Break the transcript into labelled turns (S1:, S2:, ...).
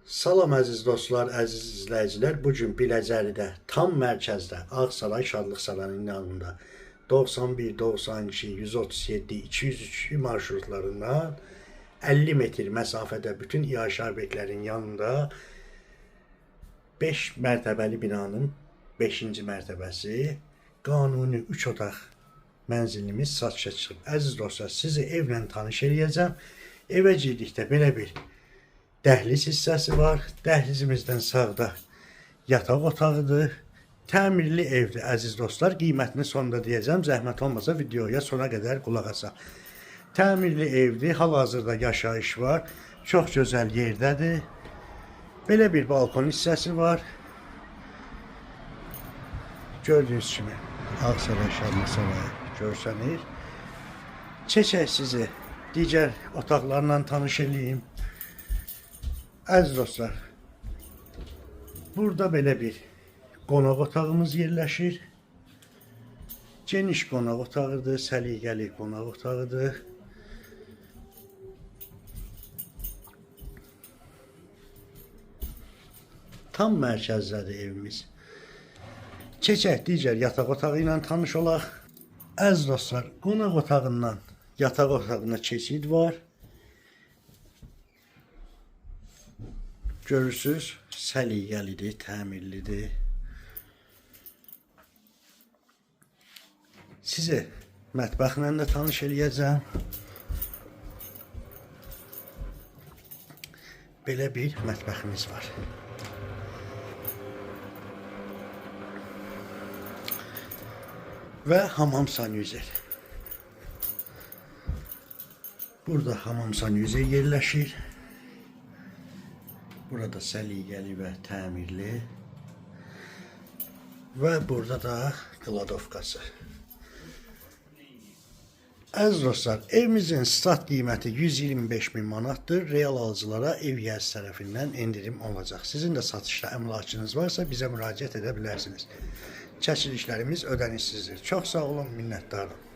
S1: Salam əziz dostlar, əziz izləyicilər. Bugün Biləcəridə, tam mərkəzdə, Ağsaray Şadlıq Sarayının yanında 91, 92, 137, 203 marşrutlarından 50 metr məsafədə bütün iaşə obyektlərin yanında 5 mərtəbəli binanın 5-ci mərtəbəsi qanuni 3 otaq mənzilimiz satışa çıxıb. Əziz dostlar, sizi evlə tanış eləyəcəm. Evə girdikdə belə bir dəhliz hissəsi var. Dəhlizimizdən sağda yataq otağıdır. Təmirli evdir əziz dostlar. Qiymətini sonda deyəcəm. Zəhmət olmasa videoya sona qədər qulaq asaq. Təmirli evdir. Hal-hazırda yaşayış var. Çox gözəl yerdədir. Belə bir balkon hissəsi var. Gördüyünüz kimi Ağsaray Şadlıq Sarayı görsənir. Çəkək sizi digər otaqlarla tanış eləyim. Əziz dostlar, burada belə bir qonaq otağımız yerləşir. Geniş qonaq otağıdır, səliqəli qonaq otağıdır. Tam mərkəzdədir evimiz. Keçək digər yataq otağı ilə tanış olaq. Əziz dostlar, qonaq otağından yataq otağına keçid var. Görürsünüz, səliqəlidir, təmirlidir. Sizi mətbəxlə də tanış eləyəcəm. Belə bir mətbəximiz var. Və hamam sanüzer. Burada hamam sanüzer yerləşir. Burada səliqəli və təmirli və burada da qladovkası. Əziz dostlar, evimizin start qiyməti 125.000 manatdır. Real alıcılara ev yazısı tərəfindən endirim olacaq. Sizin də satışda əmlakınız varsa bizə müraciət edə bilərsiniz. Çəkilişlərimiz ödənişsizdir. Çox sağ olun, minnətdarım.